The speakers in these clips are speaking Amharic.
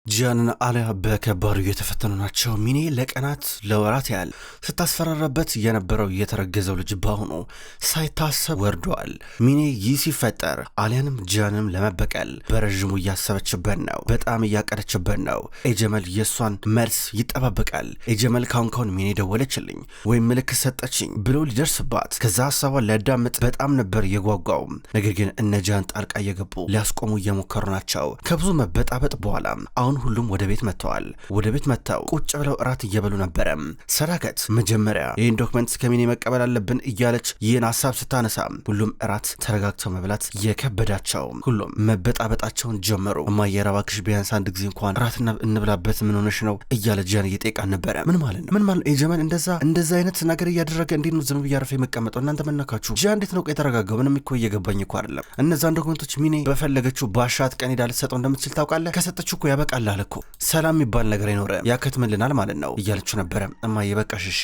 ጂያንና አሊያ በከባዱ እየተፈተኑ ናቸው። ሚኔ ለቀናት ለወራት ያህል ስታስፈራራበት የነበረው የተረገዘው ልጅ በአሁኑ ሳይታሰብ ወርዷል። ሚኔ ይህ ሲፈጠር አሊያንም ጂያንንም ለመበቀል በረዥሙ እያሰበችበት ነው። በጣም እያቀደችበት ነው። ኤጀመል የእሷን መልስ ይጠባበቃል። ኤጀመል ካሁን ሚኔ ደወለችልኝ ወይም ምልክት ሰጠችኝ ብሎ ሊደርስባት ከዛ ሀሳቧን ሊያዳምጥ በጣም ነበር የጓጓው። ነገር ግን እነ ጂያን ጣልቃ እየገቡ ሊያስቆሙ እየሞከሩ ናቸው። ከብዙ መበጣበጥ በኋላ አሁን ሁሉም ወደ ቤት መጥተዋል። ወደ ቤት መጥተው ቁጭ ብለው እራት እየበሉ ነበረ። ሰዳከት መጀመሪያ ይህን ዶክመንት ከሚኔ መቀበል አለብን እያለች ይህን ሀሳብ ስታነሳ ሁሉም እራት ተረጋግተው መብላት የከበዳቸው፣ ሁሉም መበጣበጣቸውን ጀመሩ። እማዬ እባክሽ ቢያንስ አንድ ጊዜ እንኳን እራት እንብላበት፣ ምን ሆነሽ ነው እያለ ጂያን እየጠየቃን ነበረ። ምን ማለት ነው? ምን ማለት ነው? ኤጀመል እንደዛ አይነት ነገር እያደረገ እንዴት ነው ዝም ብዬ አርፌ የምቀመጠው? እናንተ መነካችሁ? ጂያን እንዴት ነው የተረጋጋው? ምንም እኮ እየገባኝ እኮ አይደለም። እነዛን ዶክመንቶች ሚኔ በፈለገችው ባሻት ቀን ሄዳ ልትሰጠው እንደምትችል ታውቃለህ። ከሰጠችው እኮ ያበቃል አለኮ ሰላም የሚባል ነገር አይኖረ ያከትምልናል ማለት ነው እያለችው ነበረ። እማዬ በቃሽ፣ እሺ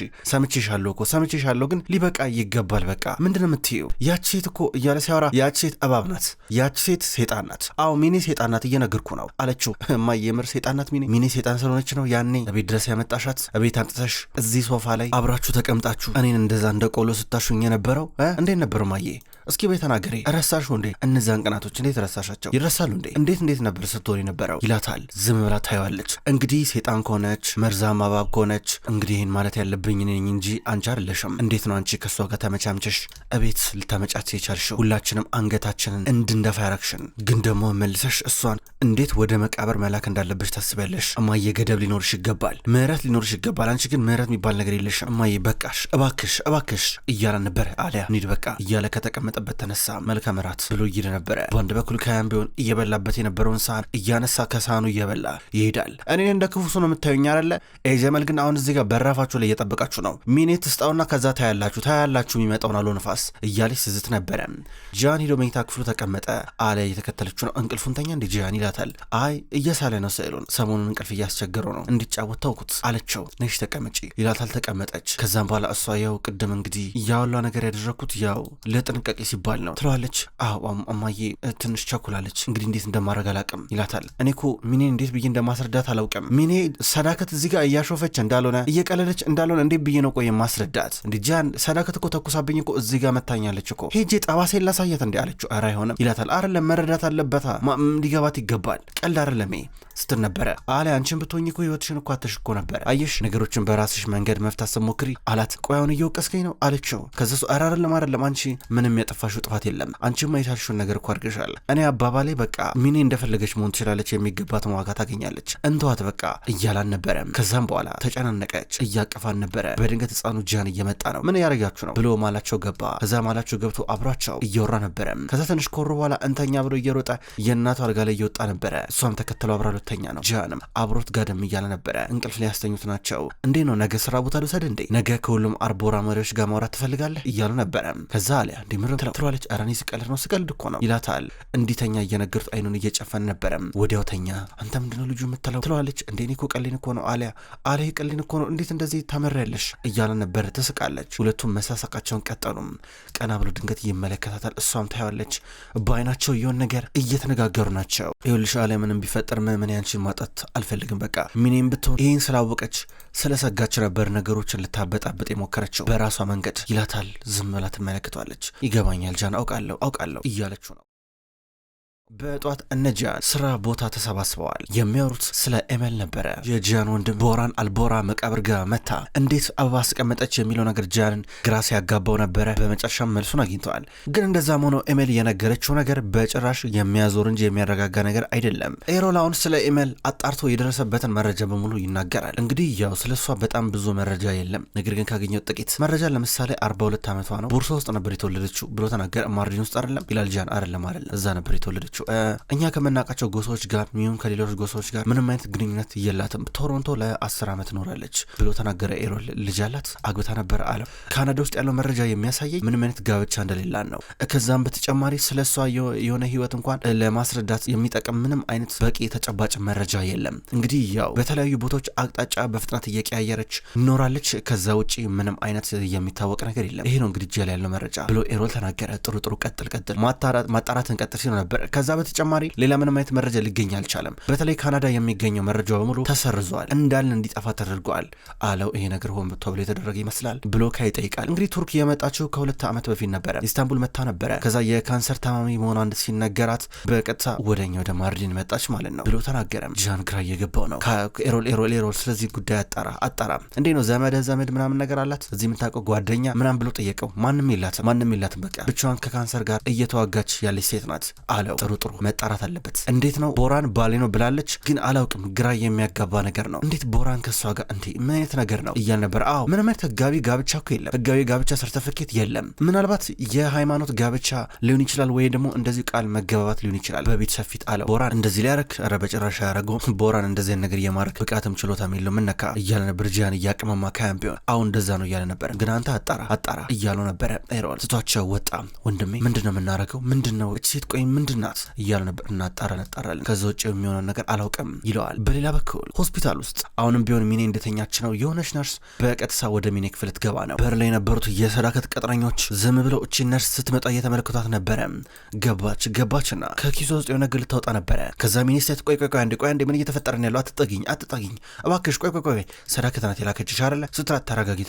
ሰምቼሻለሁ ግን ሊበቃ ይገባል። በቃ ምንድነው የምትይው? ያቺ ሴት እኮ እያለ ሲያወራ ያቺ ሴት እባብ ናት፣ ያቺ ሴት ሴጣን ናት። አዎ ሚኔ ሴጣን ናት እየነገርኩ ነው አለችው። እማዬ የምር ሴጣን ናት ሚኔ ሴጣን ስለሆነች ነው ያኔ እቤት ድረስ ያመጣሻት? እቤት አምጥተሽ እዚህ ሶፋ ላይ አብራችሁ ተቀምጣችሁ እኔን እንደዛ እንደ ቆሎ ስታሹኝ የነበረው እንዴት ነበር እማዬ? እስኪ ቤት ተናገሬ። ረሳሽው እንዴ? እነዛን ቀናቶች እንዴት ረሳሻቸው? ይረሳሉ እንዴ? እንዴት ነበር ስትሆን የነበረው ይላታል። ዝም ብላ ታየዋለች። እንግዲህ ሴጣን ከሆነች መርዛማ እባብ ከሆነች እንግዲህ ይህን ማለት ያለብኝ ነኝ እንጂ አንቺ አይደለሽም። እንዴት ነው አንቺ ከሷ ጋር ተመቻምቸሽ እቤት ልታመጫት የቻልሽው? ሁላችንም አንገታችንን እንድንደፋ ያረግሽን። ግን ደግሞ መልሰሽ እሷን እንዴት ወደ መቃብር መላክ እንዳለብሽ ታስቢያለሽ? እማዬ ገደብ ሊኖርሽ ይገባል፣ ምህረት ሊኖርሽ ይገባል። አንቺ ግን ምህረት የሚባል ነገር የለሽም። እማዬ በቃሽ፣ እባክሽ እያለ ነበር። አሊያ እንሂድ በቃ እያለ ከተቀመጠበት ተነሳ። መልካም እራት ብሎ እየሄደ ነበረ። በአንድ በኩል ካያን ቢሆን እየበላበት የነበረውን ሳህን እያነሳ ከሳህኑ እየበላ ይሄዳል። እኔን እንደ ክፉ ሰው ነው የምታዩኝ አይደለ? ኤጀመል ግን አሁን እዚህ ጋር በራፋችሁ ላይ እየጠበቃችሁ ነው። ሚኔ ትስጣውና ከዛ ታያላችሁ የሚመጣውን አሎ ነፋስ እያለች ስዝት ነበረ። ጂያን ሄዶ መኝታ ክፍሉ ተቀመጠ። አለ እየተከተለችው ነው። እንቅልፉን ተኛ እንዴ ጂያን ይላታል። አይ እየሳለ ነው ስዕሉን፣ ሰሞኑን እንቅልፍ እያስቸገረው ነው እንዲጫወት ተውኩት አለችው። ነሽ ተቀመጪ ይላታል። ተቀመጠች። ከዛም በኋላ እሷ ያው ቅድም እንግዲህ ያወላ ነገር ያደረኩት ያው ለጥንቃቄ ሲባል ነው ትለዋለች። እማዬ ትንሽ ቸኩላለች፣ እንግዲህ እንዴት እንደማድረግ አላውቅም ይላታል። እኔ እኮ ሚኔን እንዴት ብዬ እንደማስረዳት አላውቅም። ሚኔ ሰዳከት እዚህ ጋር እያሾፈች እንዳልሆነ እየቀለለች እንዳልሆነ እንዴት ብዬ ነው ቆይ ማስረዳት? እንዴ ጂያን ሰዳከት እኮ ተኩሳብኝ እኮ እዚህ ጋር መታኛለች እኮ ሄጄ ጠባሴን ላሳየት እንዴ አለችው። ኧረ አይሆንም ይላታል። አይደለም መረዳት አለበታ ሊገባት ይገባል። ቀልድ አይደለም ስትል ነበረ። አለ አንቺን ብትሆኝ እኮ ህይወትሽን እኮ አተሽኮ ነበር። አየሽ ነገሮችን በራስሽ መንገድ መፍታት ስትሞክሪ አላት። ቆይ አሁን እየወቀስከኝ ነው አለችው። ከዛ ኧረ አይደለም አንቺ ምንም ያጠፋሽው ጥፋት የለም። አንቺማ የቻልሽውን ነገር እኮ አድርገሻል። እኔ አባባሌ በቃ ሚኔ እንደፈለገች መሆን ትችላለች፣ የሚገባትን ዋጋ ታገኛለች፣ እንተዋት በቃ እያላን ነበረ። ከዛም በኋላ ተጨናነቀች፣ እያቀፋን ነበረ። በድንገት ህፃኑ ጂያን እየመጣ ነው። ምን ያደርጋችሁ ነው ብሎ ማላቸው ገባ። ከዛ ማላቸው ገብቶ አብሯቸው እየወራ ነበረ። ከዛ ትንሽ ኮሩ በኋላ እንተኛ ብሎ እየሮጠ የእናቱ አልጋ ላይ እየወጣ ነበረ። እሷም ተከተለው አብራ ተኛ ነው። ጂያንም አብሮት ጋደም እያለ ነበረ። እንቅልፍ ሊያስተኙት ናቸው። እንዴ ነው ነገ ስራ ቦታ ልውሰድ እንዴ? ነገ ከሁሉም አርቦራ መሪዎች ጋር ማውራት ትፈልጋለህ እያሉ ነበረ። ከዛ አሊያ እንዴ ምንም ትለዋለች። ኧረ እኔ ስቀልድ እኮ ነው ይላታል። እንዲተኛ እየነገሩት አይኑን እየጨፈን ነበረ። ወዲያው ተኛ። አንተ ምንድነው ልጁ የምትለው ትለዋለች። እንዴ እኔ እኮ ቀሌን እኮ ነው አሊያ ቀሌን እኮ ነው እንዴት እንደዚህ ታመሪያለሽ እያለ ነበረ። ትስቃለች። ሁለቱም መሳሳቃቸውን ቀጠሉም። ቀና ብሎ ድንገት ይመለከታታል። እሷም ታያለች። በአይናቸው የሆነ ነገር እየተነጋገሩ ናቸው። ይኸውልሽ አሊያ ምንም ቢፈጠር ምን ያንቺን ማጣት አልፈልግም። በቃ ሚኔም ብትሆን ይህን ስላወቀች ስለሰጋች ነበር ነገሮችን ልታበጣበጥ የሞከረችው በራሷ መንገድ ይላታል። ዝም ብላ ትመለከቷለች። ይገባኛል ጃን አውቃለሁ እያለችው ነው። በጧት እነ ጂያን ስራ ቦታ ተሰባስበዋል። የሚያወሩት ስለ ኤመል ነበረ። የጂያን ወንድም ቦራን አልቦራ መቃብር ጋር መታ እንዴት አበባ አስቀመጠች የሚለው ነገር ጂያንን ግራ ሲያጋባው ነበረ። በመጨረሻም መልሱን አግኝተዋል። ግን እንደዛም ሆኖ ኤመል የነገረችው ነገር በጭራሽ የሚያዞር እንጂ የሚያረጋጋ ነገር አይደለም። ኤሮል አሁን ስለ ኤመል አጣርቶ የደረሰበትን መረጃ በሙሉ ይናገራል። እንግዲህ ያው ስለ እሷ በጣም ብዙ መረጃ የለም። ነገር ግን ካገኘው ጥቂት መረጃ ለምሳሌ 42 ዓመቷ ነው። ቦርሳ ውስጥ ነበር የተወለደችው ብሎ ተናገረ። ማርዲን ውስጥ አይደለም ይላል ጂያን። አይደለም እዛ ነበር የተወለደችው። እኛ ከምናውቃቸው ጎሳዎች ጋር ሚሆን ከሌሎች ጎሳዎች ጋር ምንም አይነት ግንኙነት የላትም። ቶሮንቶ ለ10 ዓመት ኖራለች ብሎ ተናገረ። ኤሮል ልጅ አላት፣ አግብታ ነበር አለ። ካናዳ ውስጥ ያለው መረጃ የሚያሳየኝ ምንም አይነት ጋብቻ እንደሌላን ነው። ከዛም በተጨማሪ ስለሷ የሆነ ህይወት እንኳን ለማስረዳት የሚጠቅም ምንም አይነት በቂ ተጨባጭ መረጃ የለም። እንግዲህ ያው በተለያዩ ቦታዎች አቅጣጫ በፍጥነት እየቀያየረች ኖራለች። ከዛ ውጪ ምንም አይነት የሚታወቅ ነገር የለም። ይሄ ነው እንግዲህ ጃል ያለው መረጃ ብሎ ኤሮል ተናገረ። ጥሩ ቀጥል ማጣራትን ቀጥል ሲል ነበር። ከዛ ከዛ በተጨማሪ ሌላ ምንም አይነት መረጃ ሊገኝ አልቻለም። በተለይ ካናዳ የሚገኘው መረጃ በሙሉ ተሰርዟል፣ እንዳለ እንዲጠፋ ተደርጓል አለው። ይሄ ነገር ሆን ተብሎ የተደረገ ይመስላል ብሎ ይጠይቃል። እንግዲህ ቱርክ የመጣችው ከ2 ዓመት በፊት ነበረ። ኢስታንቡል መታ ነበረ። ከዛ የካንሰር ታማሚ መሆኗ ሲነገራት በቀጥታ ወደኛ ወደ ማርዲን መጣች ማለት ነው ብሎ ተናገረም። ጃን ግራ እየገባው ነው። ኤሮል ስለዚህ ጉዳይ አጣራ እንዴ ነው ዘመድ ምናምን ነገር አላት እዚህ የምታውቀው ጓደኛ ምናምን ብሎ ጠየቀው። ማንም የላትም በቃ ብቻዋን ከካንሰር ጋር እየተዋጋች ያለች ሴት ናት አለው። ጥሩ መጣራት አለበት። እንዴት ነው ቦራን ባሌ ነው ብላለች፣ ግን አላውቅም። ግራ የሚያጋባ ነገር ነው። እንዴት ቦራን ከሷ ጋር እንዴ ምን አይነት ነገር ነው እያል ነበር። አዎ ምንም አይነት ህጋዊ ጋብቻ እኮ የለም። ህጋዊ ጋብቻ ሰርተፊኬት የለም። ምናልባት የሃይማኖት ጋብቻ ሊሆን ይችላል፣ ወይ ደግሞ እንደዚህ ቃል መገባባት ሊሆን ይችላል በቤተሰብ ፊት አለው። ቦራን እንደዚህ ሊያረክ ኧረ በጭራሽ ያረገው ቦራን እንደዚህ ነገር የማረክ ብቃትም ችሎታም የለው ምነካ እያለ ነበር። ጂያን እያቀመማ ካም ቢሆን አሁን እንደዛ ነው እያለ ነበር። ግን አንተ አጣራ እያሉ ነበረ። ኤሮል ስቷቸው ወጣ። ወንድሜ ምንድነው የምናረገው? ምንድነው እቺ ሴት ቆይ ምንድናት እያሉ ነበር። እናጣራለን ከዛ ውጭ የሚሆነው ነገር አላውቅም ይለዋል። በሌላ በኩል ሆስፒታል ውስጥ አሁንም ቢሆን ሚኔ እንደተኛች ነው። የሆነች ነርስ በቀጥታ ወደ ሚኔ ክፍል ትገባ ነው። በር ላይ የነበሩት የሰዳከት ቅጥረኞች ዝም ብለው እቺ ነርስ ስትመጣ እየተመለከቷት ነበረ። ገባችና ከኪሱ ውስጥ የሆነ ግል ታወጣ ነበረ። ከዛ ሚኔ ሴት ቆይ አንዴ ምን እየተፈጠረ ነው ያለው? አትጠጊኝ እባክሽ ቆይ ሰዳከት ናት የላከችሽ አይደለ ስትላት ተረጋጊ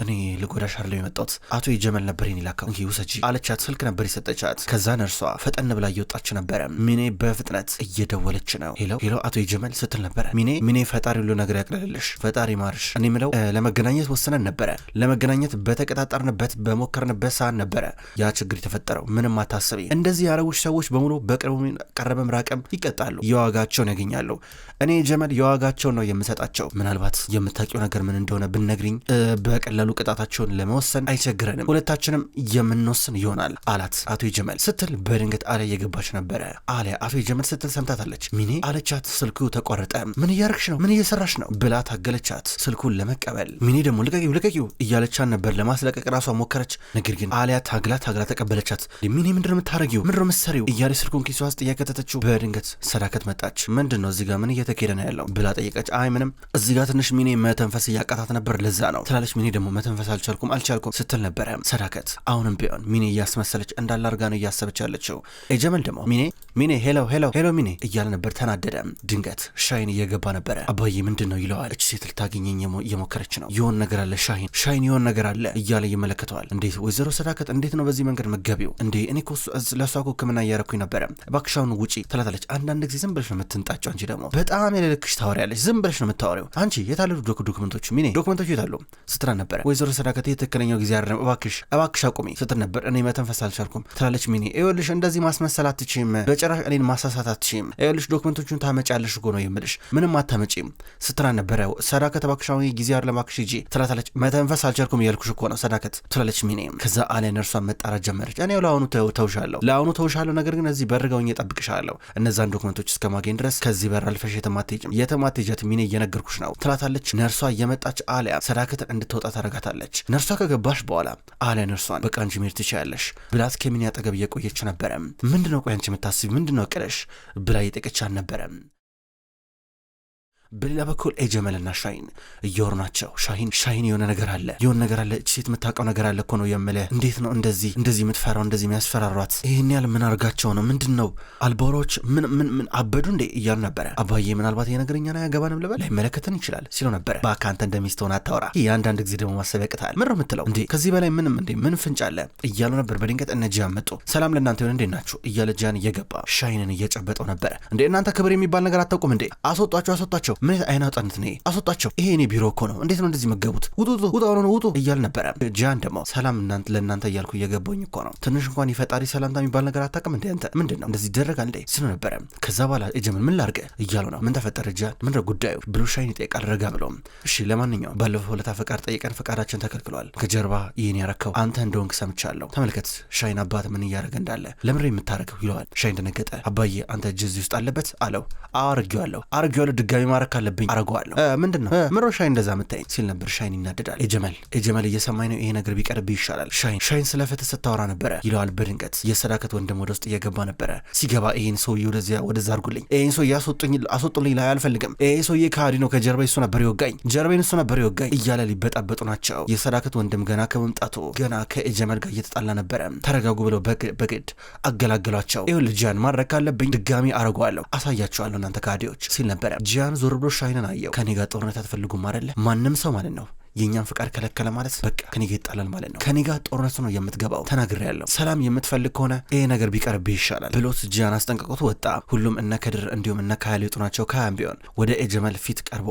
እኔ ልጎዳሽ አይደለም የመጣሁት አቶ የጀመል ነበር የኔ ላከው እንኪ ውሰጂ አለቻት። ስልክ ነበር የሰጠቻት። ከዛ ነርሷ ፈጠን ብላ እየወጣች ነበረ። ሚኔ በፍጥነት እየደወለች ነው። ሄሎ አቶ የጀመል ስትል ነበረ። ሚኔ ፈጣሪ ሁሉ ነገር ያቅልልሽ፣ ፈጣሪ ማርሽ። እኔ ምለው ለመገናኘት ወስነን ነበረ። ለመገናኘት በተቀጣጠርንበት በሞከርንበት ሰዓት ነበረ ያ ችግር የተፈጠረው። ምንም አታስቢ። እንደዚህ ያረጉሽ ሰዎች በሙሉ በቅርቡ ቀረበም ራቀም ይቀጣሉ፣ የዋጋቸውን ያገኛሉ። እኔ ጀመል የዋጋቸውን ነው የምሰጣቸው። ምናልባት የምታውቂው ነገር ምን እንደሆነ ብነግሪኝ በቀላሉ ቅጣታቸውን ለመወሰን አይቸግረንም፣ ሁለታችንም የምንወስን ይሆናል አላት። አቶ ጀመል ስትል በድንገት አለ እየገባች ነበረ። አቶ ጀመል ስትል ሰምታታለች። ሚኔ አለቻት። ስልኩ ተቋረጠ። ምን እያረግሽ ነው? ምን እየሰራሽ ነው ብላ ታገለቻት ስልኩን ለመቀበል። ሚኔ ደግሞ ልቀቂው እያለቻን ነበር። ለማስለቀቅ ራሷ ሞከረች። ነገር ግን አሊያ ታግላ ተቀበለቻት። ሚኔ ምንድነው የምታረጊው? ምንድነው የምትሰሪው? እያለ ስልኩን ኪሷ ውስጥ እያከተተችው በድንገት ሰዳከት መጣች። ምንድነው እዚህ ጋር ምን እየተካሄደ ነው ያለው ብላ ጠየቀች። አይ ምንም እዚህ ጋር ትንሽ ሚኔ መተንፈስ እያቃታት ነበር ለዛ ነው ትላለች። ሚኔ ደግሞ መተንፈስ አልቻልኩም ስትል ነበረ ሰዳከት። አሁንም ቢሆን ሚኔ እያስመሰለች እንዳለ አድርጋ ነው እያሰበች ያለችው። ጀመል ደግሞ ሚኔ ሄሎ ሚኔ እያለ ነበር። ተናደደ። ድንገት ሻይን እየገባ ነበረ። አባዬ ምንድነው ይለዋል። እች ሴት ልታገኘኝ እየሞከረች ነው። የሆነ ነገር አለ ሻይን የሆነ ነገር አለ እያለ ይመለከተዋል። እንዴት ወይዘሮ ሰዳከት እንዴት ነው በዚህ መንገድ መገቢው? እንዴ እኔ እኮ ለሷ እኮ ሕክምና እያረኩኝ ነበረ። እባክሽ አሁን ውጪ ትላታለች። አንዳንድ ጊዜ ዝም ብለሽ ነው የምትንጣጫው። አንቺ ደግሞ በጣም የሌለክሽ ታወሪያለሽ። ዝም ብለሽ ነው የምታወሪው። አንቺ የታሉ ዶክመንቶቹ? ሚኔ ዶክመንቶቹ የታሉ ስትራ ነበረ። ወይዘሮ ሰዳከት የትክክለኛው ጊዜ አይደለም እባክሽ አቁሚ ስትል ነበር። እኔ መተንፈስ አልቻልኩም ትላለች ሚኔ። ይኸውልሽ እንደዚህ ማስመሰል አትችይም፣ በጭራሽ እኔን ማሳሳት አትችይም። ይኸውልሽ ዶክመንቶቹን ታመጫለሽ እኮ ነው የምልሽ፣ ምንም አታመጪም ስትራ ነበረ። ሰዳከት እባክሽ አሁን ጊዜ አይደለም እባክሽ ሂጂ ትላታለች። መተንፈስ አልቻልኩም እያልኩሽ እኮ ነው ሰዳከት ትላለች ሚኔ። ከዛ አሊያ ነርሷን መጣራት ጀመረች። እኔ ለአሁኑ ተውሻለሁ፣ ነገር ግን እዚህ በርጋውኝ እጠብቅሻለሁ እነዛን ዶክመንቶች እስከማገኝ ድረስ ከዚህ በር አልፈሽ የተማትሄጃት ሚኔ እየነገርኩሽ ነው ትላታለች። ነርሷ እየመጣች አሊያ ሰዳከትን እንድትወጣ ታረጋታለች። ነርሷ ከገባሽ በኋላ አሊያ ነርሷን በቃ አንቺ መሄድ ትችያለሽ ብላት ከሚኔ አጠገብ እየቆየች ነበረ። ምንድነው ቆይ አንቺ የምታስቢ ምንድነው ቅለሽ ብላ እየጠየቀች አልነበረም። በሌላ በኩል ጀመልና ሻይን እየወሩ ናቸው። ሻይን የሆነ ነገር አለ እቺ ሴት የምታውቀው ነገር አለ እኮ ነው የምልህ። እንዴት ነው እንደዚህ የምትፈራው እንደዚህ የሚያስፈራሯት? ይህን ያህል ምን አርጋቸው ነው? ምንድነው አልቦሮች ምን አበዱ እንዴ እያሉ ነበረ። አባዬ ምናልባት የነገረኛና ያገባንም ልበል ላይመለከተን ይችላል ሲለው ነበረ። በአካንተ እንደሚስት ሆነ አታወራ። አንዳንድ ጊዜ ደግሞ ማሰብ ያቅታል። ምን ነው የምትለው እንዴ? ከዚህ በላይ ምን ፍንጭ አለ እያሉ ነበር። በድንገት እነ ጂያን መጡ። ሰላም ለእናንተ ይሁን እንዴት ናችሁ እያለ ጂያን እየገባ ሻይንን እየጨበጠው ነበረ። እንዴ እናንተ ክብር የሚባል ነገር አታውቁም እንዴ? አስወጧቸው ምን አይናውጣነት ነው? አስወጣቸው። ይሄ እኔ ቢሮ እኮ ነው። እንዴት ነው እንደዚህ መገቡት? ውጡ እያል ነበረ። ጃን ደግሞ ሰላም ለእናንተ እያልኩ እየገባኝ እኮ ነው። ትንሽ እንኳን የፈጣሪ ሰላምታ የሚባል ነገር አታውቅም እንዴ አንተ? ምንድን ነው እንደዚህ ይደረጋል እንዴ ሲሉ ነበረ። ከዛ በኋላ ጀመል ምን ላርገ እያሉ ነው። ምን ተፈጠረ ጃን? ምንድነው ጉዳዩ ብሎ ሻይን ይጠይቃል ረጋ ብሎም። እሺ ለማንኛውም ባለፈው ሁለታ ፈቃድ ጠይቀን ፈቃዳችን ተከልክሏል። ከጀርባ ይህን ያረከው አንተ እንደሆንክ ሰምቻለሁ። ተመልከት ሻይን አባት ምን እያደረገ እንዳለ ለምን የምታረገው ይለዋል። ሻይን ደነገጠ። አባዬ አንተ እጅ እዚህ ውስጥ አለበት አለው። አርጌዋለሁ ድጋሚ ማረክ ማድረግ ካለብኝ አረገዋለሁ። ምንድነው ምሮ ሻይን እንደዛ ምታይ ሲል ነበር። ሻይን ይናደዳል። ኤጀመል እየሰማኝ ነው፣ ይሄ ነገር ቢቀርብ ይሻላል። ሻይን ስለ ፍትህ ስታወራ ነበረ ይለዋል በድንገት። የሰዳከት ወንድም ወደ ውስጥ እየገባ ነበረ። ሲገባ ይሄን ሰውዬ ወደዛ አርጉልኝ፣ ይሄን ሰውዬ አስወጡልኝ ላይ አልፈልግም፣ ይሄ ሰውዬ ከሃዲ ነው፣ ከጀርባ እሱ ነበር ይወጋኝ፣ ጀርባዬን እሱ ነበር ይወጋኝ እያለ ሊበጣበጡ ናቸው። የሰዳከት ወንድም ገና ከመምጣቱ ገና ከኤጀመል ጋር እየተጣላ ነበረ። ተረጋጉ ብለው በግድ አገላገሏቸው። ይኸውልህ ጂያን ማድረግ ካለብኝ ድጋሚ አረገዋለሁ፣ አሳያቸዋለሁ እናንተ ከሃዲዎች ሲል ነበረ። ጂያን ዞር ብሎ ሻይንን አየው። ከኔ ጋር ጦርነት አትፈልጉም አይደለ? ማንም ሰው ማለት ነው የኛን ፍቃድ ከለከለ ማለት በቃ ከኔ ጋር ይጣላል ማለት ነው። ከኔ ጋር ጦርነቱ ነው የምትገባው፣ ተናግሬያለሁ። ሰላም የምትፈልግ ከሆነ ይሄ ነገር ቢቀርብህ ይሻላል ብሎት ጂያን አስጠንቅቆት ወጣ። ሁሉም እነ ከድር እንዲሁም እነ ካያ ሊወጡ ናቸው። ካያም ቢሆን ወደ ኤጀመል ፊት ቀርቦ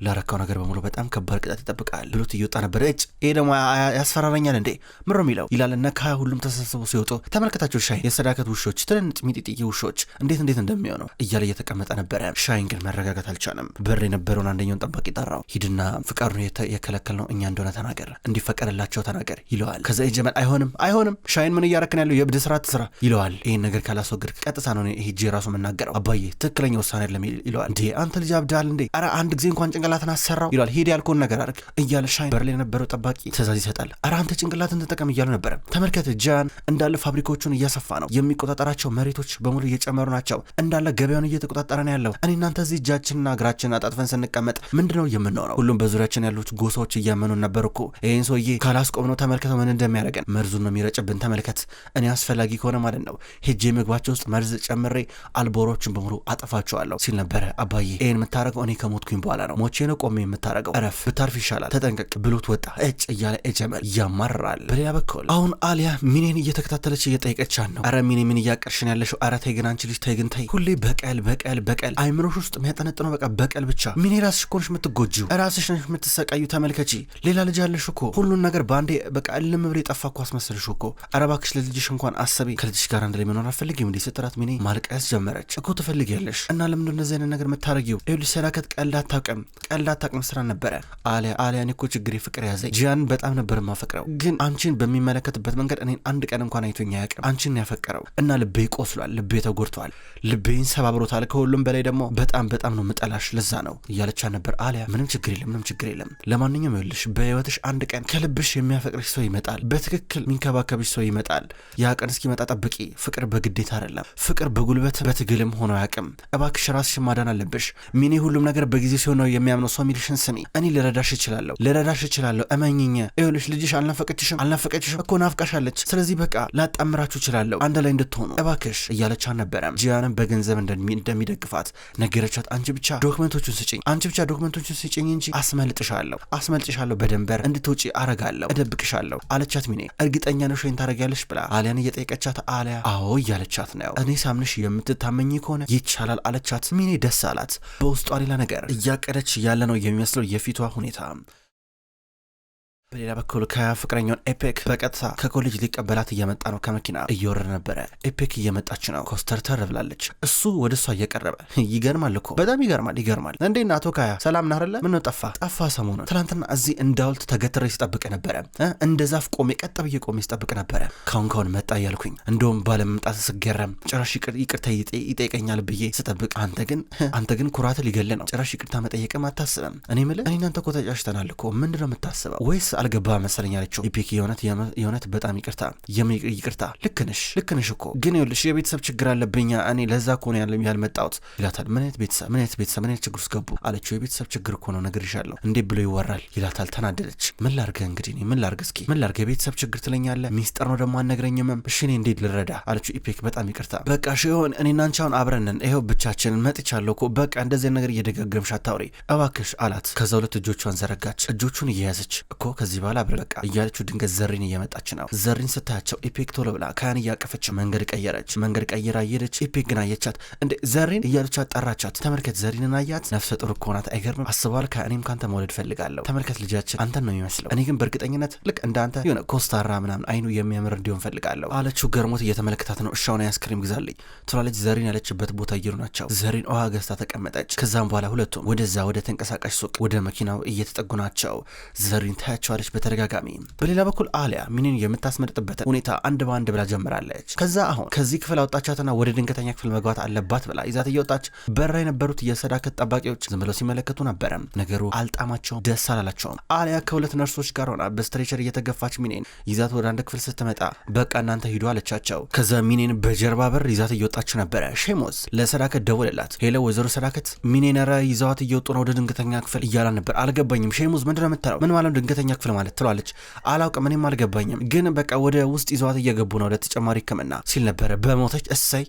ላረካው ነገር በሙሉ በጣም ከባድ ቅጣት ይጠብቃል ብሎት እየወጣ ነበር። ይሄ ደግሞ ያስፈራረኛል እንዴ ምሮ የሚለው ይላል። እነ ካያ ሁሉም ተሰብስበው ሲወጡ ተመልከታቸው። ሻይን የሰዳከት ውሾች፣ ትንንጥ ሚጢጢ ውሾች እንዴት እንደሚሆነው እያለ እየተቀመጠ ነበረ። ሻይን ግን መረጋጋት አልቻለም። በር የነበረውን አንደኛውን ጠባቂ ጠራው። ሂድና ፍቃዱን የከለከልነው እኛ እንደሆነ ተናገር፣ እንዲፈቀድላቸው ተናገር ይለዋል። ከዛ ኤጀመል አይሆንም ሻይን ምን እያረክን ያለው የብድ ስራ ትስራ ይለዋል። ይህን ነገር ካላስወግድ ቀጥታ ነው ሄጄ ራሱ የምናገረው፣ አባዬ ትክክለኛ ውሳኔ አይደለም ይለዋል። እንዴ አንተ ልጅ አብዳል እንዴ? ኧረ አንድ ጊዜ እንኳን ጭንቅላትን አሰራው ይሏል። ሄድ ያልከውን ነገር አድርግ እያለ ሻይን በር ላይ የነበረው ጠባቂ ትእዛዝ ይሰጣል። ኧረ አንተ ጭንቅላትን ተጠቀም እያሉ ነበረ። ተመልከት ጂያን እንዳለ ፋብሪካዎቹን እያሰፋ ነው። የሚቆጣጠራቸው መሬቶች በሙሉ እየጨመሩ ናቸው። እንዳለ ገበያውን እየተቆጣጠረ ነው ያለው። እኔ እናንተ እዚህ እጃችንና እግራችንን አጣጥፈን ስንቀመጥ ምንድነው የምንሆነው? ሁሉም በዙሪያችን ያሉት ጎሳዎች እያመኑ ነበር እኮ ይህን ሰውዬ ካላስቆምነው ተመልከተው ምን እንደሚያደርገን፣ መርዙን ነው የሚረጭብን። ተመልከት እኔ አስፈላጊ ከሆነ ማለት ነው ሄጄ ምግባቸው ውስጥ መርዝ ጨምሬ አልቦሮችን በሙሉ አጠፋቸዋለሁ ሲል ነበረ። አባዬ ይህን የምታደርገው እኔ ከሞትኩኝ በኋላ ነው፣ ሞቼ ነው ቆሜ የምታደርገው፣ እረፍ ብታርፍ ይሻላል፣ ተጠንቀቅ ብሎት ወጣ። እያለ ኤጀመል ያማራል። በሌላ በኩል አሁን አሊያ ሚኔን እየተከታተለች እየጠየቀቻት ነው። አረ ሚኔ ምን እያቀርሽን ያለሽው? አረ ተይ ግን አንቺ ልጅ ተይ ግን ተይ። ሁሌ በቀል አይምሮሽ ውስጥ የሚያጠነጥነው በቃ በቀል ብቻ። ሚኔ ራስሽ እኮ ነሽ የምትጎጂው፣ ራስሽ ነሽ የምትሰቃዩ። ተመልከቺ ሌላ ልጅ አለሽ እኮ፣ ሁሉን ነገር በአንዴ በቃ እልም ብሎ የጠፋ እኮ አስመሰልሽ እኮ። አረ እባክሽ ለልጅሽ እንኳን አሰቢ፣ ከልጅሽ ጋር አንድ ላይ መኖር አትፈልጊም እንዴ ስትላት ሚኔ ማልቀስ ጀመረች። እኮ ትፈልጊያለሽ እና ለምንድን እንደዚህ አይነት ነገር የምታረጊው? ይኸውልሽ ሰዳከት ቀልድ አታውቅም ስራ ነበረ። አሊያ እኔ እኮ ችግሬ ፍቅር ያዘኝ። ጂያን በጣም ነበር የማፈቅረው፣ ግን አንቺን በሚመለከትበት መንገድ እኔን አንድ ቀን እንኳን አይቶኝ አያውቅም። አንቺን ያፈቀረው እና ልቤ ቆስሏል፣ ልቤ ተጎድቷል፣ ልቤን ሰባብሮታል። ከሁሉም በላይ ደግሞ በጣም ነው ምጠላሽ፣ ለዛ ነው እያለቻ ነበር። አሊያ ምንም ችግር የለም። ለማንኛውም ይኸውልሽ በህይወትሽ አንድ ቀን ከልብሽ የሚያፈቅርሽ ሰው ይመጣል፣ በትክክል የሚንከባከብሽ ሰው ይመጣል። ያ ቀን እስኪመጣ ጠብቂ። ፍቅር በግዴታ አይደለም፣ ፍቅር በጉልበት በትግልም ሆኖ አያውቅም። እባክሽ ራስሽን ማዳን አለብሽ ሚኔ። ሁሉም ነገር በጊዜ ሲሆን ነው የሚያምነው። ሰው ሚልሽን ስሚ። እኔ ልረዳሽ እችላለሁ፣ እመኝኝ። ይኸውልሽ ልጅሽ አልናፈቀችሽም እኮ ናፍቃሻለች። ስለዚህ በቃ ላጣምራችሁ እችላለሁ አንድ ላይ እንድትሆኑ እባክሽ እያለቻ ነበረ። ጂያንም በገንዘብ እንደሚደግፋት ነገረቻት። አንቺ ብቻ ዶክመንቶቹን ስጭኝ እንጂ አስመልጥሻለሁ፣ በደንበር እንድትወጪ አረጋለሁ፣ እደብቅሻለሁ አለቻት ሚኔ። እርግጠኛ ነሽ ወይን ታረጋለሽ ብላ አሊያን እየጠየቀቻት አሊያ አዎ እያለቻት ነው። እኔ ሳምንሽ የምትታመኝ ከሆነ ይቻላል አለቻት። ሚኔ ደስ አላት። በውስጧ ሌላ ነገር እያቀደች ያለ ነው የሚመስለው የፊቷ ሁኔታ። በሌላ በኩል ከፍቅረኛውን ኤፔክ በቀጥታ ከኮሌጅ ሊቀበላት እየመጣ ነው። ከመኪና እየወረደ ነበረ። ኤፔክ እየመጣች ነው። ኮስተርተር ብላለች። እሱ ወደ እሷ እየቀረበ ይገርማል እኮ በጣም ይገርማል። እንዴት ነህ አቶ ካያ? ሰላም ነህ አይደለ? ምነው ጠፋ ሰሞኑን? ትናንትና እዚህ እንዳውልት ተገትሬ ሲጠብቅ ነበረ። እንደ ዛፍ ቀጥ ብዬ ቆሜ ሲጠብቅ ነበረ። ካሁን መጣ እያልኩኝ እንደውም ባለመምጣት ስገረም ጭራሽ ይቅርታ ይጠይቀኛል ብዬ ስጠብቅ አንተ ግን ኩራት ሊገል ነው። ጭራሽ ይቅርታ መጠየቅም አታስብም። እኔ የምልህ እኔ እናንተ እኮ ተጫጭተናል እኮ ምንድነው የምታስበው? ወይስ አልገባ መሰለኝ አለችው። ኢፒክ የእውነት በጣም ይቅርታ ልክ ነሽ እኮ ግን ይኸውልሽ የቤተሰብ ችግር አለብኝ እኔ ለዛ እኮ ነው ያልመጣሁት ይላታል። ምን አይነት ችግር ውስጥ ገቡ አለችው። የቤተሰብ ችግር እኮ ነው ነግሬሻለሁ እንዴ ብሎ ይወራል ይላታል። ተናደደች። ምን ላርገህ እንግዲህ ምን ላርገህ የቤተሰብ ችግር ትለኛለህ? ሚስጥር ነው ደግሞ አነግረኝም። እሺ እኔ እንዴት ልረዳ አለችው። ኢፒክ በጣም ይቅርታ በቃ እሺ ይሁን እኔና አንቺ አሁን አብረን ነን ይኸው ብቻችንን መጥቻለሁ እኮ በቃ እንደዚህ ነገር እየደጋገምሽ አታውሪ እባክሽ አላት። ከዛ ሁለት እጆቿን ዘረጋች። እጆቹን እየያዘች እኮ ከዚህ በኋላ በቃ እያለችው ድንገት ዘሪን እየመጣች ነው። ዘሪን ስታያቸው ኢፔክ ቶሎ ብላ ካያን እያቀፈች መንገድ ቀይራ እየሄደች ኢፔክ ግን አየቻት። እንዴ ዘሪን እያለቻት ጠራቻት። ተመልከት ዘሪንን አያት። ነፍሰ ጡር እኮ ናት። አይገርምም? አስበዋል። ከእኔም ካንተ መውለድ ፈልጋለሁ። ተመልከት ልጃችን አንተን ነው የሚመስለው። እኔ ግን በእርግጠኝነት ልክ እንዳንተ የሆነ ኮስታራ ምናምን አይኑ የሚያምር እንዲሆን ፈልጋለሁ አለችው። ገርሞት እየተመለከታት ነው። እሻውን አይስክሪም ግዛልኝ ትላለች። ዘሪን ያለችበት ቦታ እየሩ ናቸው። ዘሪን ውሃ ገዝታ ተቀመጠች። ከዛም በኋላ ሁለቱም ወደ ተንቀሳቃሽ ሱቅ ወደ መኪናው እየተጠጉ ናቸው። ዘሪን ታያቸዋለች። እያለች በተደጋጋሚ። በሌላ በኩል አሊያ ሚኒን የምታስመርጥበትን ሁኔታ አንድ በአንድ ብላ ጀምራለች። ከዛ አሁን ከዚህ ክፍል አወጣቻትና ወደ ድንገተኛ ክፍል መግባት አለባት ብላ ይዛት እየወጣች በራ የነበሩት የሰዳከት ጠባቂዎች ዝም ብለው ሲመለከቱ ነበረ። ነገሩ አልጣማቸውም፣ ደስ አላላቸውም። አሊያ ከሁለት ነርሶች ጋር ሆና በስትሬቸር እየተገፋች ሚኒን ይዛት ወደ አንድ ክፍል ስትመጣ በቃ እናንተ ሂዱ አለቻቸው። ከዛ ሚኒን በጀርባ በር ይዛት እየወጣች ነበረ። ሼሞስ ለሰዳከት ደወለላት። ሄሎ ወይዘሮ ሰዳከት ሚኒን ራ ይዛት እየወጡ ነው ወደ ድንገተኛ ክፍል እያላን ነበር። አልገባኝም ሼሞስ ምንድነው የምትለው? ምን ማለት ድንገተኛ ክፍል ማለት ትሏለች። አላውቅም እኔም አልገባኝም፣ ግን በቃ ወደ ውስጥ ይዘዋት እየገቡ ነው ለተጨማሪ ሕክምና ሲል ነበረ። በሞተች እሰይ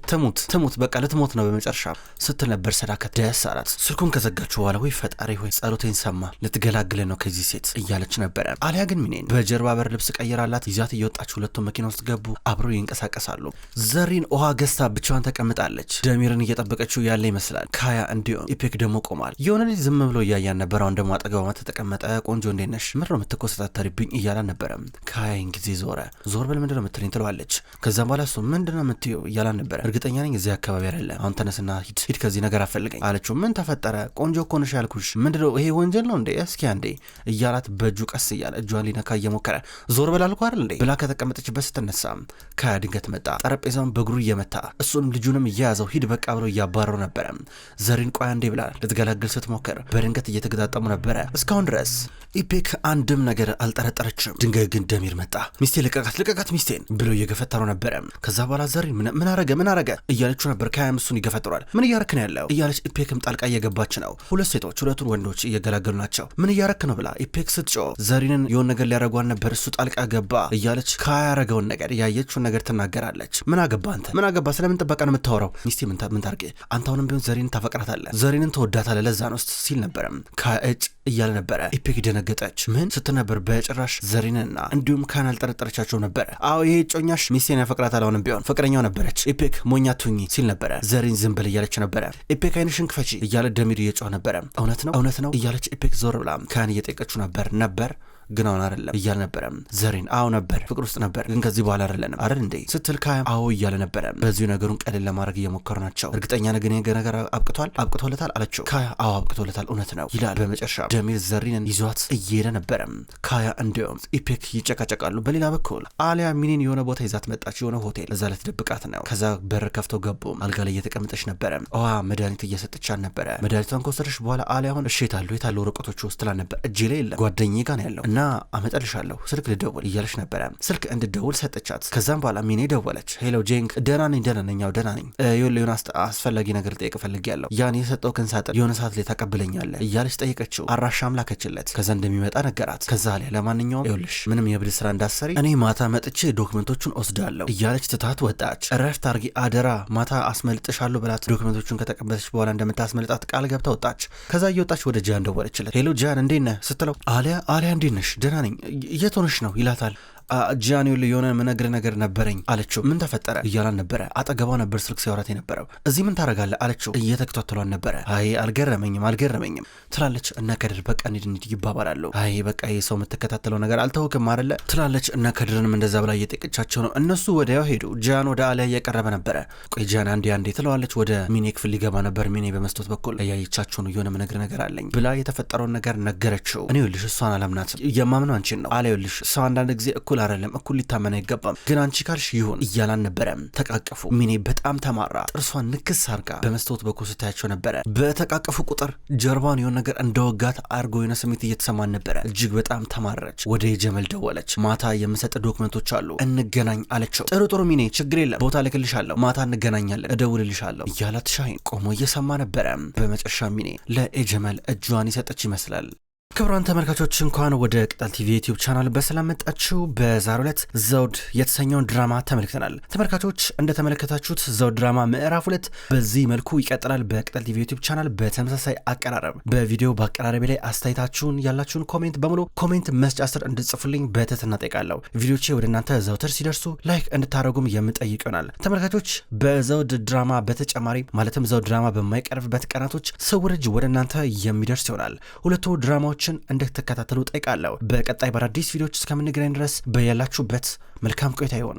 ትሙት በቃ ልትሞት ነው በመጨረሻ ስትል ነበር። ሰዳከት ደስ አላት። ስልኩን ከዘጋችሁ በኋላ ወይ ፈጣሪ ሆይ ጸሎቴን ሰማ ልትገላግለን ነው ከዚህ ሴት እያለች ነበረ። አሊያ ግን ሚኒን በጀርባ በር ልብስ ቀይራላት ይዛት እየወጣች ሁለቱም መኪና ውስጥ ገቡ። አብረው ይንቀሳቀሳሉ። ዘሪን ውሃ ገዝታ ብቻዋን ተቀምጣለች። ደሚርን እየጠበቀችው ያለ ይመስላል። ካያ እንዲሁም ኢፔክ ደግሞ ቆሟል። የሆነ ልጅ ዝም ብሎ እያያን ነበር። አሁን ደግሞ አጠገቧ ተቀመጠ። ቆንጆ እንዴት ነሽ? ምንድነው የምትኮሰታተሪብኝ እያላን ነበረ። ካያን ጊዜ ዞር በል ምንድነው የምትለኝ ትለዋለች። ከዛም በኋላ እሱ ምንድነው የምትይው እያላን ነበረ። እርግጠኛ ነኝ እዚህ አካባቢ አይደለም፣ አሁን ተነስና ሂድ ከዚህ ነገር አፈልገኝ አለችው። ምን ተፈጠረ? ቆንጆ እኮ ነሽ ያልኩሽ ምንድነው ይሄ ወንጀል ነው እንዴ? እስኪ አንዴ እያላት በእጁ ቀስ እያለ እጇን ሊነካ እየሞከረ ዞር በል አልኩህ አይደል እንዴ ብላ ከተቀመጠችበት ስትነሳ ካያ ድንገት መጣ። ጠረጴዛውን በእግሩ እየመታ እሱንም ልጁንም እየያዘው ሂድ በቃ ብሎ እያባረው ነበረ። ዘሪን ቆያ እንዴ ብላ ልትገላግል ስትሞክር በድንገት እየተገጣጠሙ ነበረ። እስካሁን ድረስ ኢፔክ አንድም ነገር አልጠረጠረችም። ድንገት ግን ደሚር መጣ። ሚስቴ ልቀቃት ሚስቴን ብሎ እየገፈተረው ነበረ። ከዛ በኋላ ዘሪን ምን አረገ እያለችው ነበር። ካያም እሱን ይገፈጥሯል። ምን እያረክ ነው ያለው እያለች ኢፔክም ጣልቃ እየገባች ነው። ሁለት ሴቶች ሁለቱን ወንዶች እየገላገሉ ናቸው። ምን እያረክ ነው ብላ ኢፔክ ስትጮህ ዘሪንን የሆነ ነገር ሊያረጓን ነበር እሱ ጣልቃ ገባ እያለች ካያ ያረገውን ነገር ያየችውን ነገር ትናገራለች። ምን አገባ ስለምን ጥበቃ ነው የምታወራው? ሚስቴ ምን ታርጌ? አንተ አሁንም ቢሆን ዘሪንን ታፈቅራታለህ፣ ዘሪንን ትወዳታለህ፣ ለዛ ነው ሲል ነበረ። ከእጭ እያለ ነበረ። ኢፔክ ደነገጠች። ምን ስትል ነበር? በጭራሽ ዘሪንና እንዲሁም ካያን አልጠረጠረቻቸው ነበረ። አዎ ይሄ ጮኛሽ ሚስቴን ያፈቅራታል፣ አሁንም ቢሆን ፍቅረኛው ነበረች። ኢፔክ ሞኛ ቱኝ ሲል ነበረ። ዘሪን ዝም በል እያለች ነበረ። ኢፔክ አይንሽን ክፈቺ እያለ ደሚር እየጮህ ነበረ። እውነት ነው እያለች ኢፔክ ዞር ብላ ካያን እየጠየቀችው ነበር ግን አሁን አይደለም እያለ ነበረ። ዘሪን አዎ ነበር፣ ፍቅር ውስጥ ነበር፣ ግን ከዚህ በኋላ አይደለንም አይደል እንዴ ስትል ካያም አዎ እያለ ነበረ። በዚሁ ነገሩን ቀለል ለማድረግ እየሞከሩ ናቸው። እርግጠኛ ነገር አብቅቶለታል አለችው። ካያ አዎ አብቅቶለታል እውነት ነው ይላል። በመጨረሻ ደሚር ዘሪንን ይዟት እየሄደ ነበረ። ካያ እንዲሁም ኢፔክ ይጨቃጨቃሉ። በሌላ በኩል አሊያ ሚኒን የሆነ ቦታ ይዛት መጣች፣ የሆነ ሆቴል። እዛ ልትደብቃት ነው። ከዛ በር ከፍተው ገቡ። አልጋ ላይ እየተቀመጠች ነበረ። መድኃኒት እየሰጠቻት ነበረ። መድኃኒቷን ከወሰደች በኋላ አሊያ አሁን እሺ የታሉ ወረቀቶቹ ውስጥ ትላ ነበር። እጄ ላይ የለም ጓደኛዬ ጋር ነው ያለው እና አመጣልሻለሁ ስልክ ልደውል እያለች ነበረ። ስልክ እንድደውል ሰጠቻት። ከዛም በኋላ ሚኔ ደወለች። ሄሎ ጄንክ፣ ደህና ነኝ የሆነ አስፈላጊ ነገር ልጠይቅ ፈልጌያለሁ። ያን የሰጠውክን ሳጥን የሆነ ሰዓት ላይ ታቀብለኛለህ እያለች ጠይቀችው። አድራሻም ላከችለት። ከዛ እንደሚመጣ ነገራት። ከዛ ላይ ለማንኛውም ይኸውልሽ ምንም የብድ ስራ እንዳሰሪ እኔ ማታ መጥቼ ዶክመንቶቹን ወስዳለሁ እያለች ትታት ወጣች። እረፍት አርጊ አደራ፣ ማታ አስመልጥሻለሁ ብላት ዶክመንቶቹን ከተቀበለች በኋላ እንደምታስመልጣት ቃል ገብታ ወጣች። ከዛ እየወጣች ወደ ጃን ደወለችለት። ሄሎ ጃን እንዴት ነህ ስትለው አሊያ እንዴት ነሽ? ደህና ነኝ። የት ሆነሽ ነው ይላታል። ጃን የሆነ ምነግር ነገር ነበረኝ አለችው። ምን ተፈጠረ እያላን ነበረ። አጠገቧ ነበር ስልክ ሲያወራት የነበረው። እዚህ ምን ታረጋለህ አለችው። እየተከታተሏን ነበረ። አይ አልገረመኝም ትላለች። እነ ከድር በቃ እንሂድ ይባባላሉ። አይ በቃ ይህ ሰው የምትከታተለው ነገር አልተውክም አይደለ ትላለች። እነ ከድርንም እንደዛ ብላ እየጠየቀቻቸው ነው። እነሱ ወዲያው ሄዱ። ጃን ወደ አሊያ እየቀረበ ነበረ። ቆይ ጃን አንዴ ትለዋለች። ወደ ሚኔ ክፍል ሊገባ ነበር። ሚኔ በመስኮት በኩል እያየቻቸው ነው። የሆነ ምነግር ነገር አለኝ ብላ የተፈጠረውን ነገር ነገረችው። እኔ ይኸውልሽ እሷን አላምናትም፣ የማምነው አንቺን ነው። አሊያ ይኸውልሽ ሰው አንዳንድ ጊዜ እኩል ሊታመን አይገባም፣ ግን አንቺ ካልሽ ይሁን እያላን ነበረ። ተቃቀፉ። ሚኔ በጣም ተማራ ጥርሷን ንክስ አርጋ በመስታወት በኩል ስታያቸው ነበረ። በተቃቀፉ ቁጥር ጀርባን የሆነ ነገር እንደወጋት አርጎ የሆነ ስሜት እየተሰማን ነበረ። እጅግ በጣም ተማረች። ወደ ጀመል ደወለች። ማታ የምሰጥ ዶክመንቶች አሉ እንገናኝ አለችው። ጥሩ ሚኔ ችግር የለም ቦታ ልክልሻለሁ፣ ማታ እንገናኛለን፣ እደውልልሻለሁ እያላት ሻሂን ቆሞ እየሰማ ነበረ። በመጨረሻ ሚኔ ለኤጀመል እጇን ይሰጠች ይመስላል። ክቡራን ተመልካቾች እንኳን ወደ ቅጠል ቲቪ ዩቲዩብ ቻናል በሰላም መጣችሁ። በዛሬው ዕለት ዘውድ የተሰኘውን ድራማ ተመልክተናል። ተመልካቾች እንደተመለከታችሁት ዘውድ ድራማ ምዕራፍ 2 በዚህ መልኩ ይቀጥላል። በቅጠል ቲቪ ዩቲዩብ ቻናል በተመሳሳይ አቀራረብ በቪዲዮ በአቀራረቤ ላይ አስተያየታችሁን ያላችሁን ኮሜንት በሙሉ ኮሜንት መስጫ ስር እንድጽፉልኝ በትህትና ጠይቃለሁ። ቪዲዮቼ ወደ እናንተ ዘውትር ሲደርሱ ላይክ እንድታደርጉም የምጠይቅ ይሆናል። ተመልካቾች በዘውድ ድራማ በተጨማሪ ማለትም ዘውድ ድራማ በማይቀርብበት ቀናቶች ስውር እጅ ወደ እናንተ የሚደርስ ይሆናል። ሁለቱ ድራማዎች እንድትከታተሉ ጠይቃለሁ። በቀጣይ በአዳዲስ ቪዲዮዎች እስከምንገናኝ ድረስ በያላችሁበት መልካም ቆይታ ይሁን።